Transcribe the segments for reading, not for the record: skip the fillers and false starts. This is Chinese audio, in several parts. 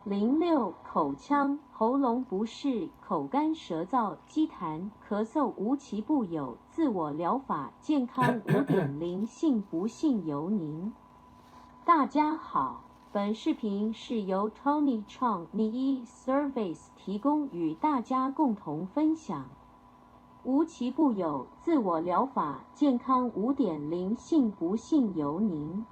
06口腔、喉咙不适、口干舌燥、积痰、咳嗽无奇不有，自我疗法健康5.0，信不信由您。大家好，本视频是由 Tony Chong NIE Service 提供与大家共同分享。无奇不有，自我疗法健康5.0，信不信由您。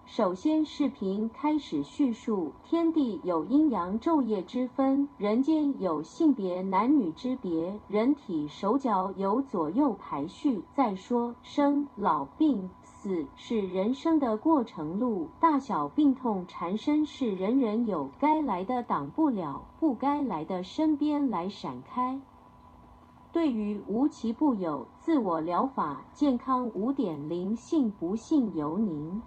首先，视频开始叙述天地有阴阳昼夜之分，人间有性别男女之别，人体手脚有左右排序。再说生老病死是人生的过程路，大小病痛缠身是人人有，该来的挡不了，不该来的身边来闪开。对于无奇不有，自我疗法健康5.0，信不信由您。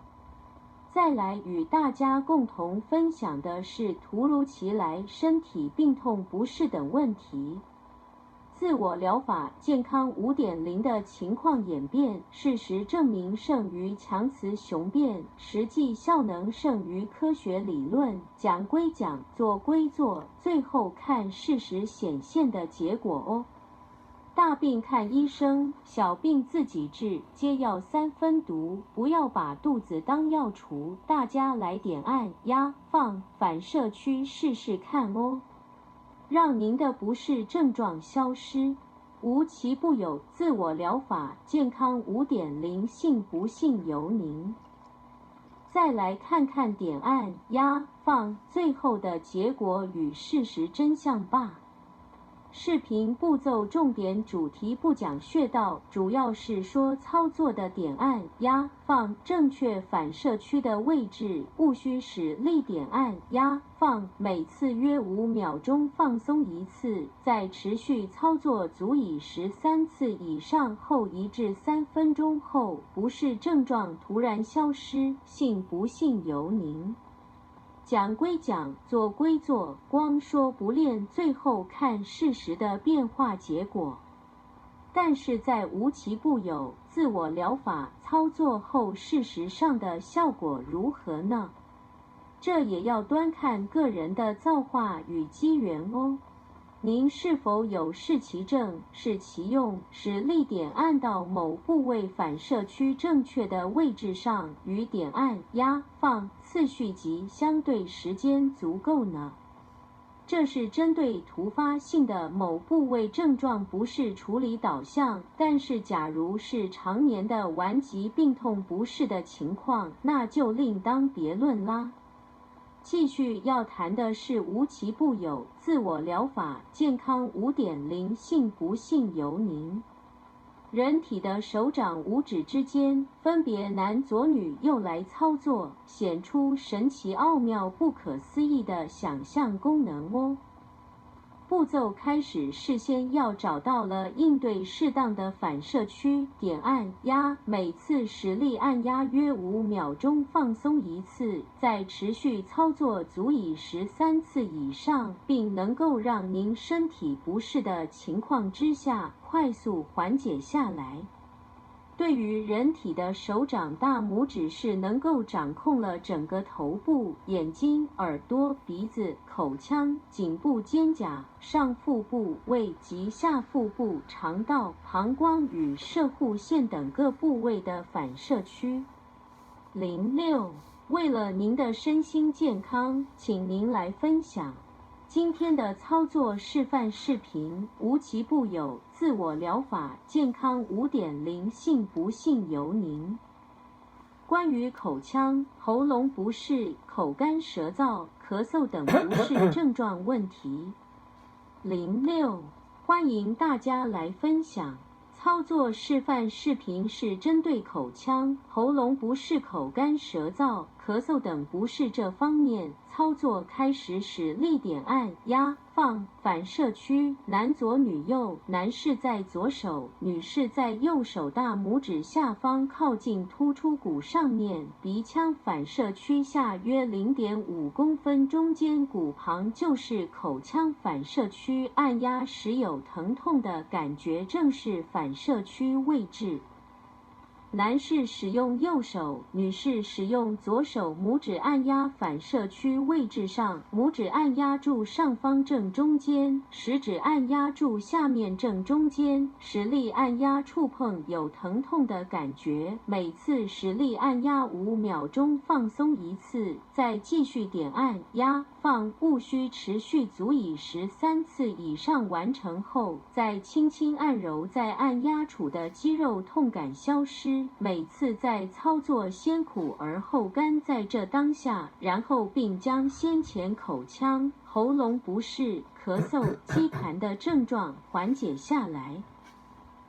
再来与大家共同分享的是突如其来身体病痛不适等问题。自我疗法健康5.0的情况演变，事实证明胜于强词雄辩，实际效能胜于科学理论。讲归讲，做归做，最后看事实显现的结果哦。大病看医生，小病自己治，皆药3分毒，不要把肚子当药橱。大家来点按压放反射区试试看哦，让您的不适症状消失。无奇不有，自我疗法健康5.0，信不信由您。再来看看点按压放最后的结果与事实真相吧。视频步骤重点主题不讲穴道，主要是说操作的点按压放正确反射区的位置，务需使力点按压放，每次约5秒钟放松一次，再持续操作足以13次以上后1至3分钟后，不适症状突然消失，信不信由您。讲归讲，做归做，光说不练，最后看事实的变化结果。但是在无奇不有自我疗法操作后，事实上的效果如何呢？这也要端看个人的造化与机缘哦。您是否有视其正，视其用，使力点按到某部位反射区正确的位置上，与点按压放次序及相对时间足够呢？这是针对突发性的某部位症状不适处理导向，但是假如是常年的顽疾病痛不适的情况，那就另当别论啦。继续要谈的是无奇不有自我疗法健康5.0，信不信由您。人体的手掌5指之间分别男左女右来操作，显出神奇奥妙不可思议的想象功能哦。步骤开始，事先要找到了应对适当的反射区，点按压，每次使力按压约5秒钟，放松一次，再持续操作足以13次以上，并能够让您身体不适的情况之下快速缓解下来。对于人体的手掌大拇指是能够掌控了整个头部、眼睛、耳朵、鼻子、口腔、颈部、肩胛、上腹部、胃及下腹部、肠道、膀胱与射护腺等各部位的反射区。06为了您的身心健康，请您来分享今天的操作示范视频，无奇不有自我疗法健康5.0，信不信由您。关于口腔、喉咙不适、口干舌燥、咳嗽等不适症状问题。06欢迎大家来分享。操作示范视频是针对口腔、喉咙不适、口干舌燥、咳嗽等不适这方面。操作开始时，力点按压放反射区，男左女右，男士在左手，女士在右手大拇指下方靠近突出骨上面，鼻腔反射区下约 0.5 公分，中间骨旁就是口腔反射区，按压时有疼痛的感觉，正是反射区位置。男士使用右手，女士使用左手，拇指按压反射区位置上，拇指按压住上方正中间，食指按压住下面正中间，实力按压触碰有疼痛的感觉，每次实力按压5秒钟，放松一次，再继续点按压放，务需持续足以13次以上完成后，再轻轻按揉，在按压处的肌肉痛感消失。每次在操作先苦而后甘，在这当下，然后并将先前口腔、喉咙不适、咳嗽、积痰的症状缓解下来。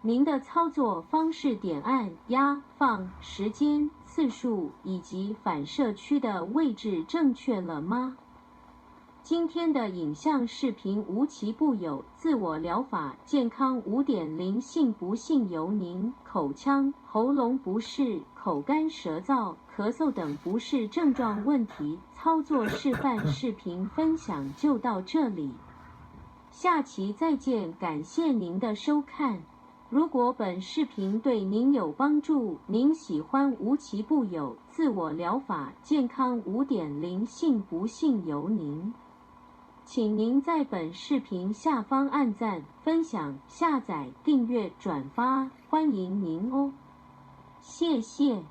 您的操作方式、点按、压、放、时间、次数以及反射区的位置正确了吗？今天的影像视频无奇不有，自我疗法健康 5.0， 信不信由您。口腔、喉咙不适、口干舌燥、咳嗽等不适症状问题操作示范视频分享就到这里，下期再见，感谢您的收看。如果本视频对您有帮助，您喜欢无奇不有自我疗法健康 5.0， 信不信由您。请您在本视频下方按赞、分享、下载、订阅、转发，欢迎您哦！谢谢。